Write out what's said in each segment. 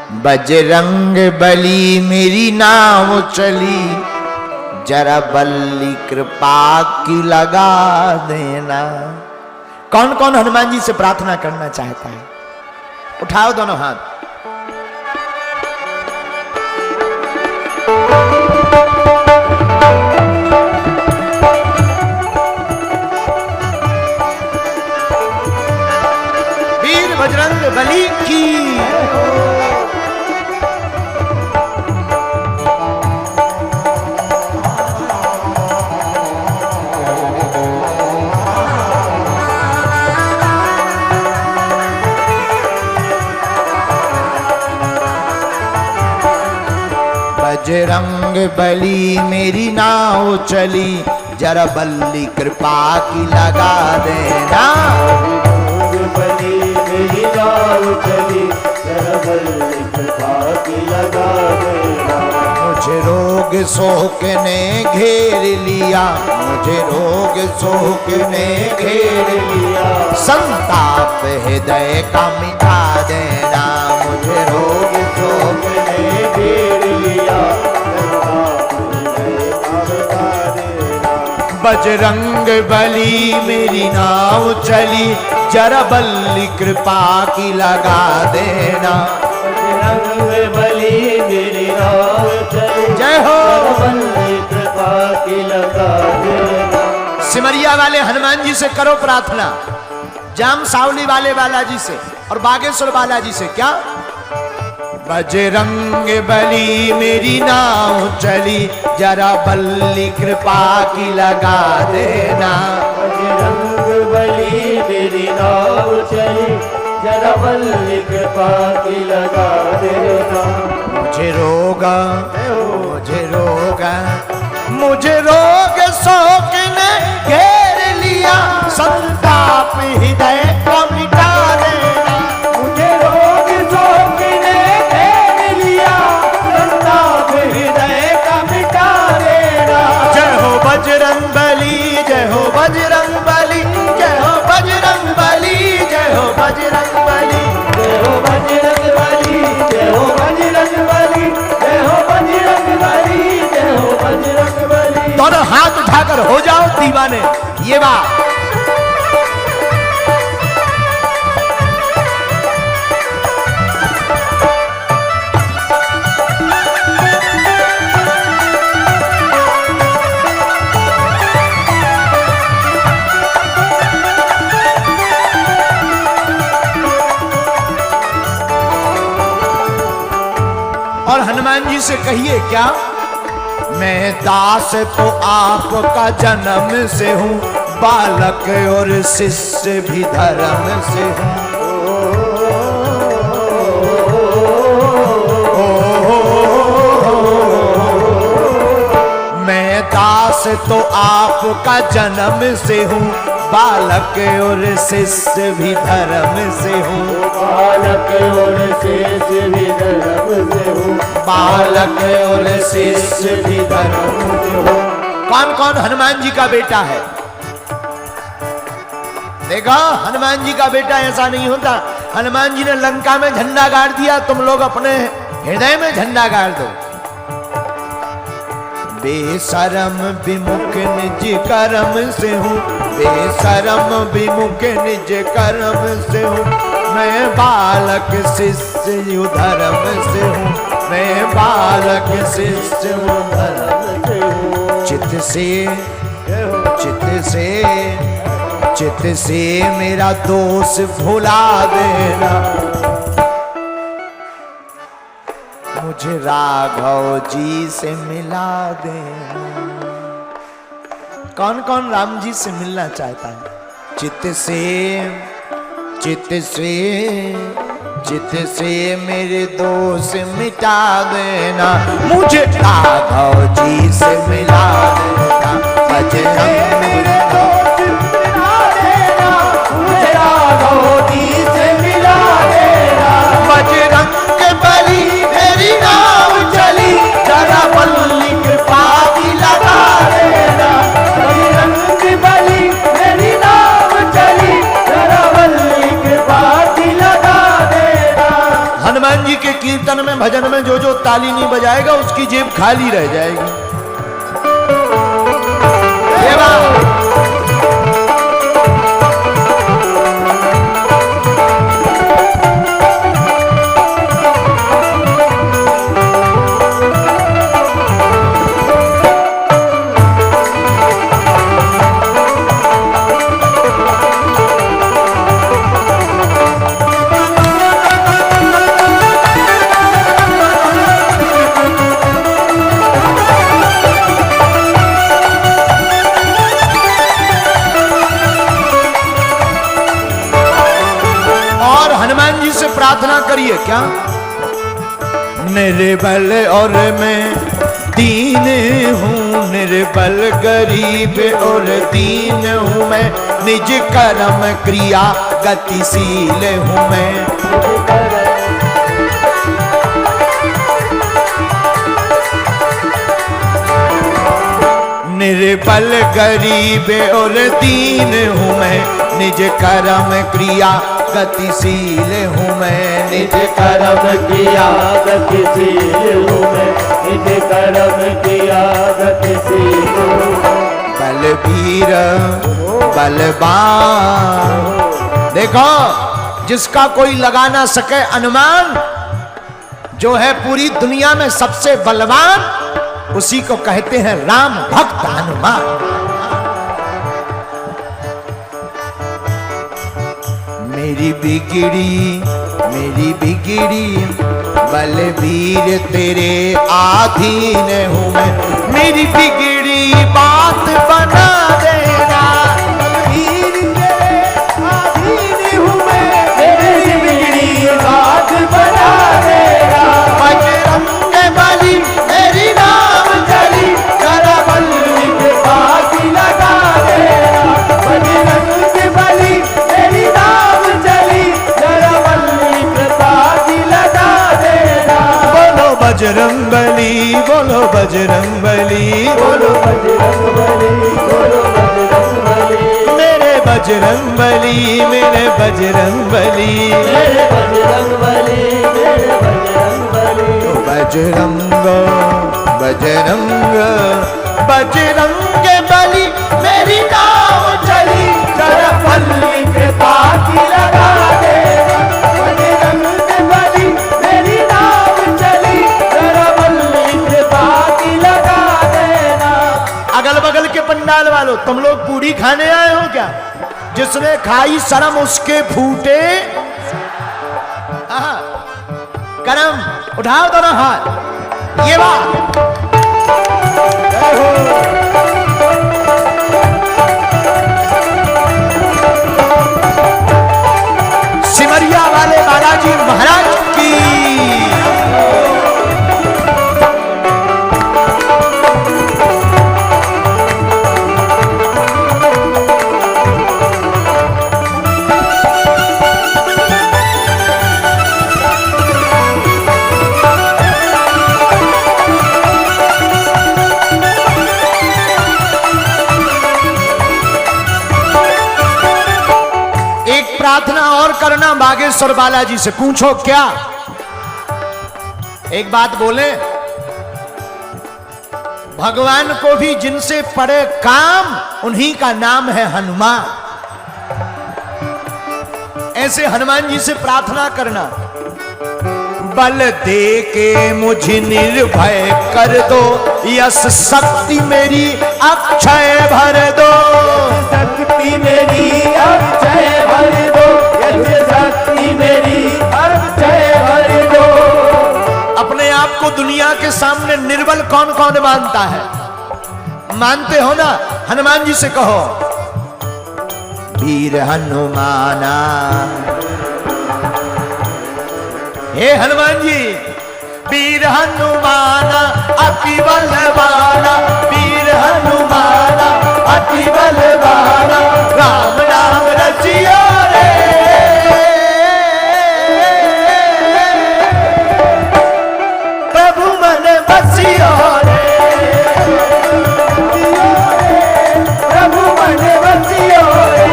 बजरंग बली मेरी नाव चली, जरा बल्ली कृपा की लगा देना। कौन कौन हनुमान जी से प्रार्थना करना चाहता है? उठाओ दोनों हाथ। वीर बजरंग बली की। बजरंग बली मेरी नाव चली, जरा बल्ली कृपा की लगा देना। बजरंग बली मेरी नाव चली, जरा बल्ली कृपा की लगा देना। मुझे रोग शोक ने घेर लिया, मुझे रोग शोक ने घेर लिया, संताप हृदय का मिटा देना। मुझे रोग शोक ने घेर लिया, बजरंग बली मेरी नाव चली, जरा बल्ली कृपा की लगा देना। बजरंग बली मेरी नाव चली, जय हो, बल्ली कृपा की लगा देना। सिमरिया वाले हनुमान जी से करो प्रार्थना, जाम सावली वाले बालाजी से और बागेश्वर बालाजी से। क्या? बजरंग बली मेरी नाव चली, जरा बल्ली कृपा की लगा देना। बजरंग बली मेरी नाव चली, जरा बल्ली कृपा की लगा देना। मुझे रोग, मुझे रोग, मुझे रोग शोक ने घेर लिया, संताप हृदय को मिटा देना। मुझे रोग शोक ने घेर लिया, संताप हृदय का मिटा देना। जय हो बजरंग बली, जय हो बजरंग बली, जय हो बजरंग बली, जय हो बजरंग बली, जय हो बजरंग बली, जय हो बजरंग बली, जय हो बजरंग बली, जय हो बजरंग बली। दोनों हाथ उठाकर हो जाओ दीवाने। ये बात और हनुमान जी से कहिए क्या? मैं दास तो आपका जन्म से हूँ, बालक और शिष्य भी धर्म से हूँ। मैं दास तो आपका जन्म से हूँ, बालक और शिष्य भी धर्म से हूँ। बालक और शिष्य भी धर्म से हूँ, बालक और शिष्य भी धर्म से हूँ। कौन कौन हनुमान जी का बेटा है? देखा, हनुमान जी का बेटा ऐसा नहीं होता। हनुमान जी ने लंका में झंडा गाड़ दिया, तुम लोग अपने हृदय में झंडा गाड़ दो। बेशरम विमुख निज कर्म से हूँ, बेशरम विमुख निज कर्म से हूँ। मैं बालक शिष्य धर्म से हूँ, मैं बालक शिष्य धर्म से हूँ। चित्त से, चित्त से, चित्त से मेरा दोष भुला देना। मुझे राघव जी से मिला देना। कौन कौन राम जी से मिलना चाहता है? चित्त से, चित्त से, चित्त से मेरे दोष मिटा देना। मुझे राघव जी से मिला देना। बजरंग मेरे दोष मिटा देना, मुझे राघव जी से मिला देना। बजरंग बली मेरी नाव चली, जरा बल्ली कृपा की लगा देना। बजरंग बली मेरी नाव चली, जरा बल्ली कृपा की लगा देना। हनुमान जी के कीर्तन में भजन में जो जो ताली नहीं बजाएगा उसकी जेब खाली रह जाएगी। ये बात प्रार्थना करिए क्या? निर्बल और मैं दीन हूँ, निर्बल गरीब और दीन हूँ मैं, निज कर्म क्रिया गतिशील हूँ मैं। निर्बल गरीब और दीन हूँ मैं, निज कर्म क्रिया गतिशील हूँ मैं, निज कर्म किया गतिशील हूँ मैं, निज कर्म किया गतिशील हूँ। बलबीर बलवान, देखो जिसका कोई लगा ना सके अनुमान, जो है पूरी दुनिया में सबसे बलवान, उसी को कहते हैं राम भक्त हनुमान। मेरी बिगड़ी बलबीर तेरे आधीन हूँ मैं, मेरी बिगड़ी बात बना देना, बलबीर तेरे आधीन हूँ मैं, मेरी बिगड़ी बात बना देना। बजरंग बली मेरी नाम चली, जरा बल्ली पे बाजी लगा देना, बजरंग बली मेरी नाम चली, जरा बल्ली पे बाजी लगा देना। बोलो बजरंग बली, बोलो बजरंग बली, बोलो बजरंग बली, बोलो बजरंग बली, मेरे बजरंग बली, मेरे बजरंग बली, मेरे बजरंग बली, मेरे बजरंग बली। बजरंग बजरंग बजरंग बली मेरी नाम चली, जरा बल्ली पे बाजी लगा देना, बजरंग बली मेरी नाम चली, जरा बल्ली पे बाजी लगा देना। अगल बगल के पंडाल वालों, तुम लोग पूरी खाने आए हो क्या? जिसने खाई शर्म उसके फूटे करम। उठाओ दोनों हाथ, ये बात सिमरिया वाले बालाजी महाराज की। प्रार्थना और करना बागेश्वर बालाजी से, पूछो क्या? एक बात बोले, भगवान को भी जिनसे पड़े काम उन्हीं का नाम है हनुमान। ऐसे हनुमान जी से प्रार्थना करना, बल दे के मुझे निर्भय कर दो, यश शक्ति मेरी अक्षय भर दो, शक्ति मेरी अक्षय भर दो, यश शक्ति मेरी अक्षय भर दो। अपने आप को दुनिया के सामने निर्बल कौन कौन मानता है? मानते हो ना? हनुमान जी से कहो, वीर हनुमाना, हे हनुमान जी, वीर हनुमाना अति बलवाना, वीर हनुमाना अति बलवाना, राम नाम रचियो रे, प्रभु मन बसियो रे, प्रभु मन बसियो रे।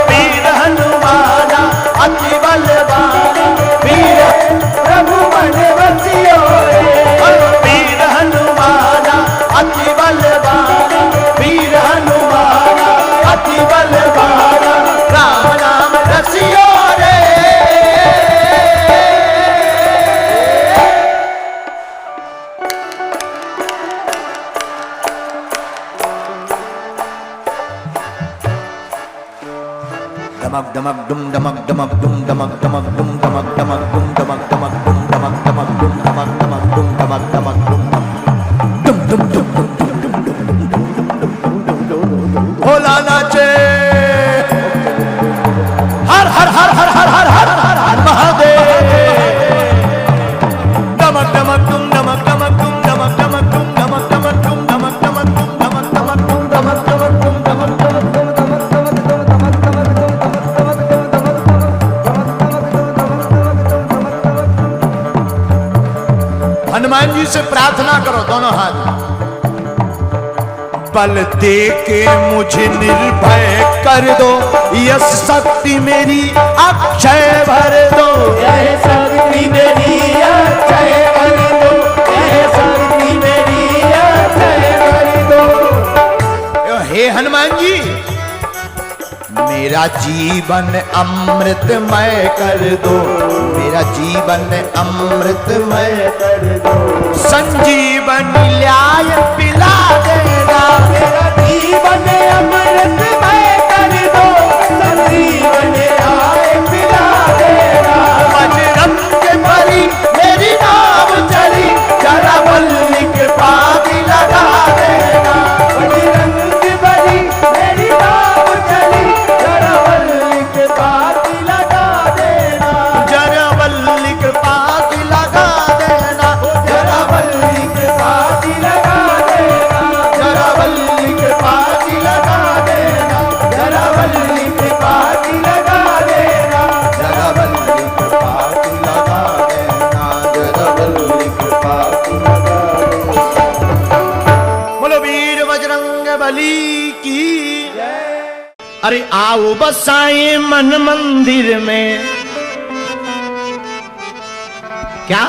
वीर हनुमाना अति बलवाना, वीर प्रभु डमक डुम डमक डमक डुम डमक डमक डुम डमक डमक डुम डमक डमक डुम डमक डमक डुम डमक डमक डुम डमक डमक डुम डुम डुम डुम भोला नाचे हर हर हर हर हर हर हर हर हर महादेव डमक डमक डुम डमक डमक डुम डमक डमक डुम डमक डमक डुम डमक डमक डुम डमक डमक डुम डमक डमक डुम डमक डमक हनुमान जी से प्रार्थना करो दोनों हाथ। बल दे के मुझे निर्भय कर दो, यश शक्ति मेरी अक्षय भर दो। यह शक्ति मेरी अक्षय भर दो, यह शक्ति मेरी अक्षय भर दो। हे हनुमान जी, मेरा जीवन अमृतमय कर दो, मेरा जीवन अमृतमय कर दो। संजीवनी न्याय पिला देना, मेरा जीवन अमृतमय कर दो, संजीवन न्याय पिला देना। बजरंग बली मेरी नाव चली, जरा बल्ली कृपा की लगा देना। बजरंग बली मेरी नाव चली, जरा बल्ली कृपा की लगा देना। जरा बल्ली कृपा की लगा देना, जरा बल्ली कृपा की लगा देना, जरा बल्ली कृपा की लगा देना, जरा बल्ली कृपा की लगा देना। जरा बल्ली कृपा की लगा देना, जरा बल्ली कृपा की लगा देना। बोलो वीर बजरंग बली की। अरे आओ बसाए मन मंदिर में। क्या?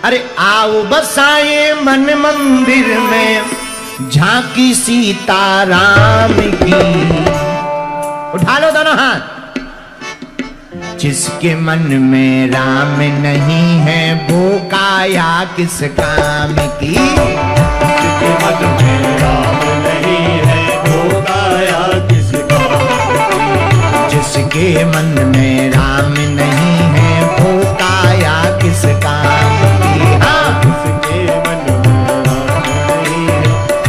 अरे आओ बसाए मन मंदिर में, झांकी सीताराम की। उठा लो दोनों हाथ। जिसके मन में राम नहीं है, वो काया किस काम की। जिसके मन में राम नहीं है, वो काया किस काम की। जिसके मन में राम नहीं है, वो काया किस काम की। हाँ जिसके मन में राम नहीं है,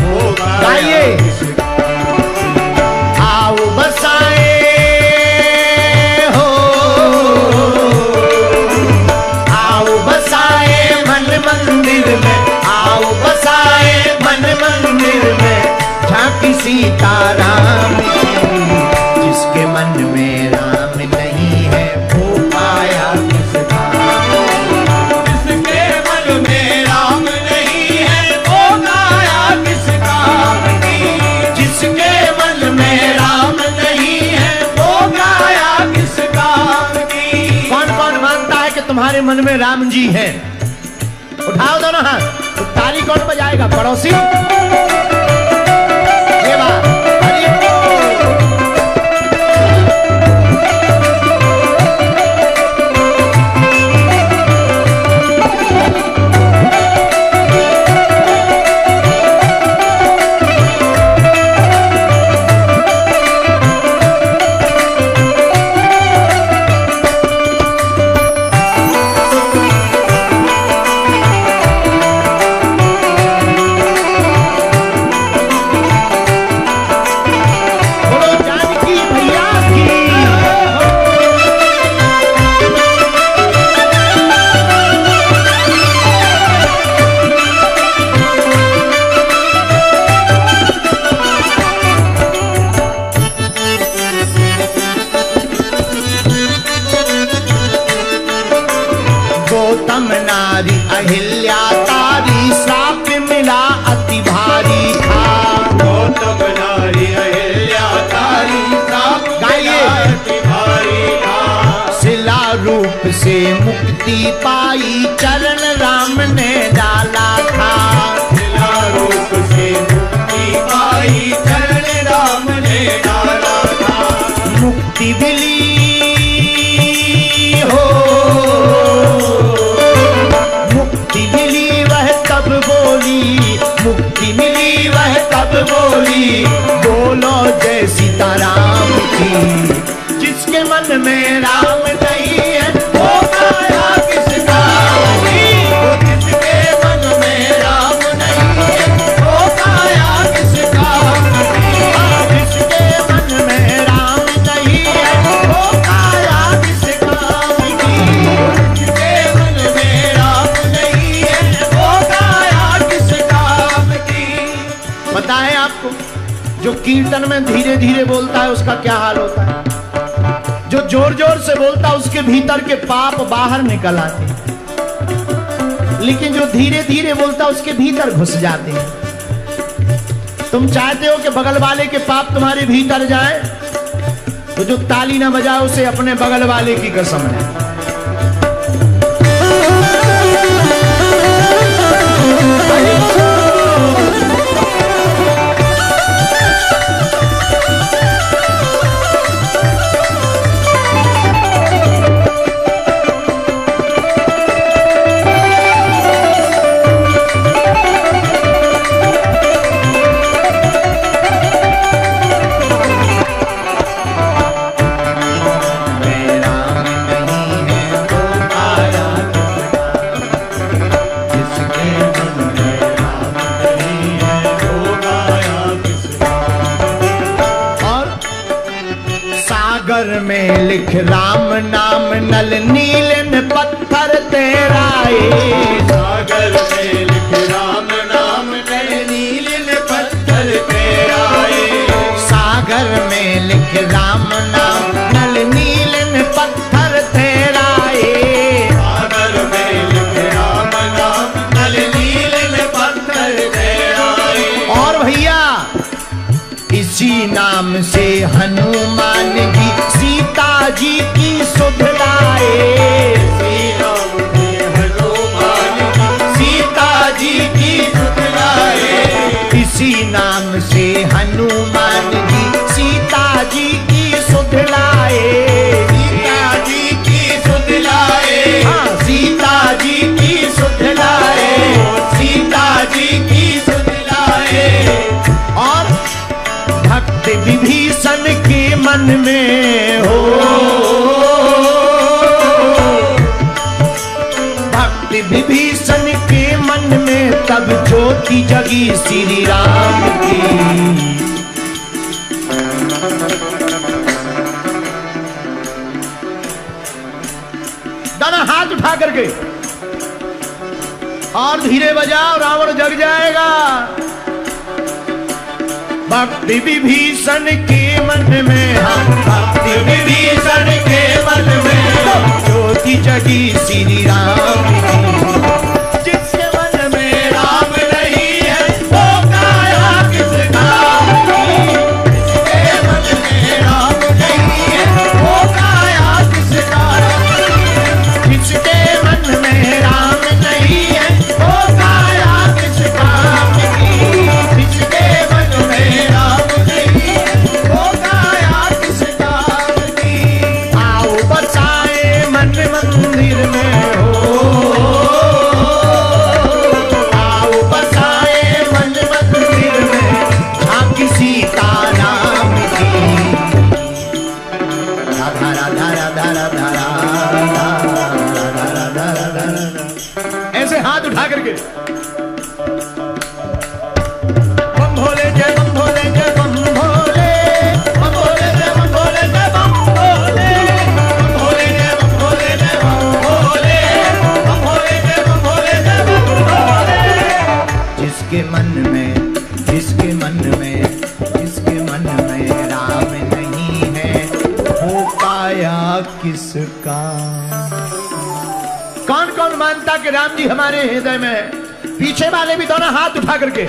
वो काया गाइए। किस आओ बसाए हो, आओ बसाए मन मंदिर में, आओ बसाए मन मंदिर में, झांकी सीताराम की। जिसके मन में राम नहीं है, वो पाया किस काम। जिसके मन में राम नहीं है, वो काया किस काम की। जिसके मन में राम नहीं है, वो काया किस काम की। कौन कौन मानता है कि तुम्हारे मन में राम जी हैं? उठाओ दोनों हाथ। तो ताली कौन बजाएगा? पड़ोसी। ये बात। हरि बोल। बोलो जानकी भैया की। गौतम नारी अहिल्या तारी, श्राप मिला अति भारी था। गौतम नारी अहिल्या तारी, श्राप गाइए। अति भारी था। शिला रूप से मुक्ति पाई, चरण राम ने डाला था। शिला रूप से मुक्ति पाई, चरण राम ने डाला था। मुक्ति मिली हो, मुक्ति मिली वह तब बोली, मुक्ति मिली वह तब बोली, बोलो जय सीताराम की। जिसके मन में धीरे धीरे बोलता है उसका क्या हाल होता है। जो जोर जोर से बोलता है उसके भीतर के पाप बाहर निकल आते हैं, लेकिन जो धीरे धीरे बोलता है उसके भीतर घुस जाते हैं। तुम चाहते हो कि बगल वाले के पाप तुम्हारे भीतर जाए, तो जो ताली ना बजाए उसे अपने बगल वाले की कसम है। में लिख राम नाम नल नीलन पत्थर तेरा सागर में लिख राम नाम नल नीलन पत्थर तेरा सागर में लिख राम नाम नल नीलन पत्थर तेरा सागर में लिख राम नाम नल नीलन पत्थर तेरा। और भैया इसी नाम से हनुमान जी सीता जी की सुध लाए। सीता जी की सुध लाए। इसी नाम से हनुमान जी सीता जी की सुध लाए। सीता जी की सुध लाए। हाँ, सीता जी की सुध लाए। सीता जी की सुध लाए। और भक्त विभीषण के मन में हो, भक्त विभीषण के मन में तब ज्योति जगी श्री राम की। दाना हाथ उठा करके और धीरे बजाओ, रावण जग जाएगा। भक्ति विभीषण के मन में, भक्ति विभीषण के मन में ज्योति जगी श्री राम की। जिसके मन में राम नहीं है वो काया किस काम की। जिसके मन में राम नहीं है वो काया किस काम की। जिसके मन में राम नहीं है वो काया किस काम की। जिसके मन में राम नहीं है वो काया किस काम की। आओ बसाए मन मंदिर में हो, आओ बसाए मन मंदिर में झांकी सीता नाम की। राधा राधा राधा राधा राधा राधा। ऐसे हाथ उठा करके बम भोले जय बम भोले जय बम भोले, बम भोले जय बम भोले जय बम भोले। बम भोले जय बम भोले जय बम भोले। बम भोले जय बम भोले जय बम भोले। जिसके मन में, जिसके मन में, जिसके मन में राम नहीं है वो पाया किसका। कौन कौन मानता कि राम जी हमारे हृदय में है? पीछे वाले भी दोनों हाथ उठा करके।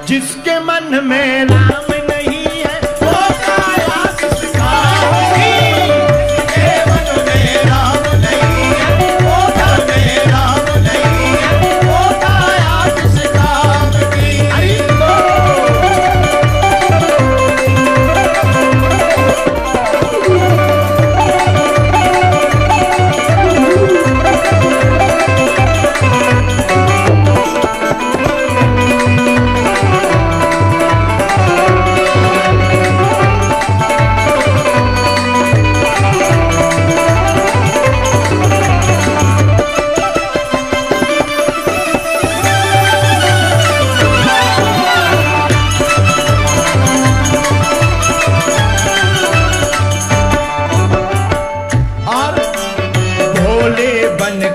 जिसके मन में राम नहीं है वो काया किसका। जिसके मन में राम नहीं है वो घर में राम नहीं है वो काया किस काम की।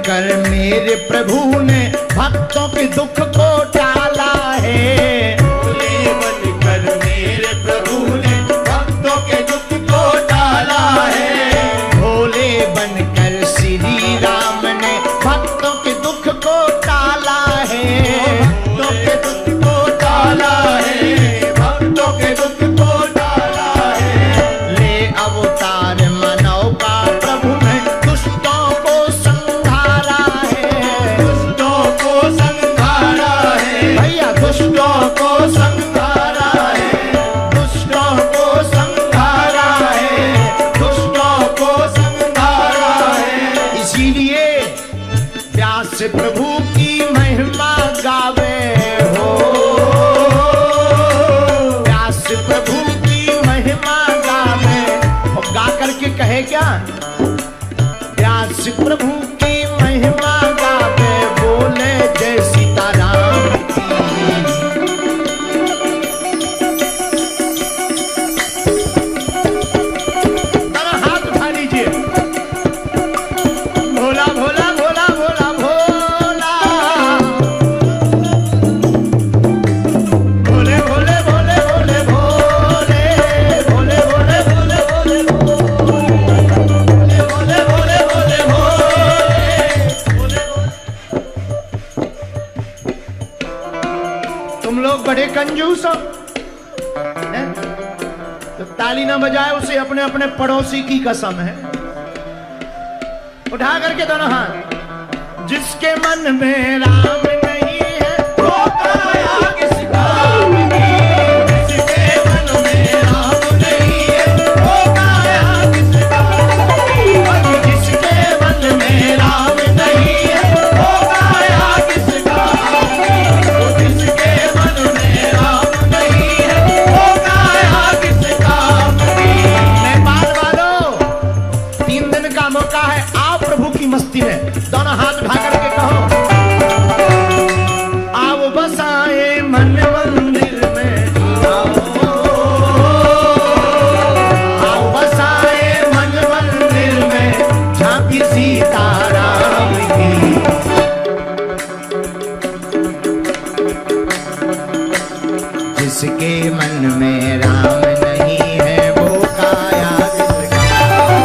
कर मेरे प्रभु ने भक्तों के दुख को टाला है। भोले बनकर मेरे प्रभु ने प्रभु की महिमा गावे हो, व्यास प्रभु की महिमा गावे। और गा करके कहे क्या, व्यास प्रभु की महिमा गावे, बोले जय सीताराम की। दोनों हाथ उठा लीजिए, भोला भोला भोला भोला भोला, भोले भोले भोले भोले भोले, भोले भोले भोले भोले भोले, भोले भोले भोले भोले। तुम लोग बड़े कंजूस हो, हैं? तो ताली ना बजाए उसे अपने अपने पड़ोसी की कसम है। उठा करके दोनों हाथ। जिसके मन में राम नहीं है वो काया किस काम की, जिसके मन में राम नहीं है वो काया किस काम की, जिसके मन में राम नहीं है वो काया किस काम की, जिसके मन में राम नहीं है वो काया किस काम की। नेपाल वालों, 3 दिन का मौका है, आओ प्रभु की मस्ती में। दोनों हाथ उठा करके कहो, आओ बसाए मन मंदिर में, आओ बसाए मन मंदिर में, झांकी सीताराम की। जिसके मन में राम नहीं है वो काया किस काम,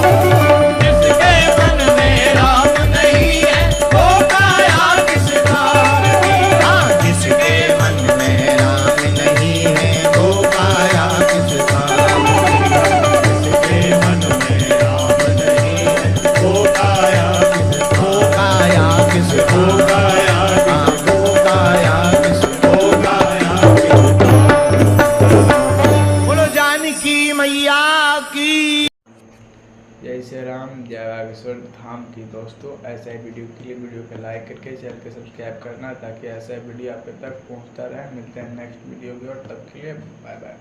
जिसके मन में राम नहीं है वो काया किस काम की। हाँ, जिसके मन में राम नहीं है वो काया किस काम की, जिसके मन में राम नहीं है वो काया किस, वो काया किस, वो काया किस, वो काया किस, वो काया किस। बोलो जानकी मैया की। जय श्री राम, जय बागेश्वर धाम की। दोस्तों, ऐसा ही वीडियो के लिए वीडियो को लाइक करके चैनल को सब्सक्राइब करना, ताकि ऐसा वीडियो आप तक पहुंचता रहे। मिलते हैं नेक्स्ट वीडियो की, और तब के लिए बाय बाय।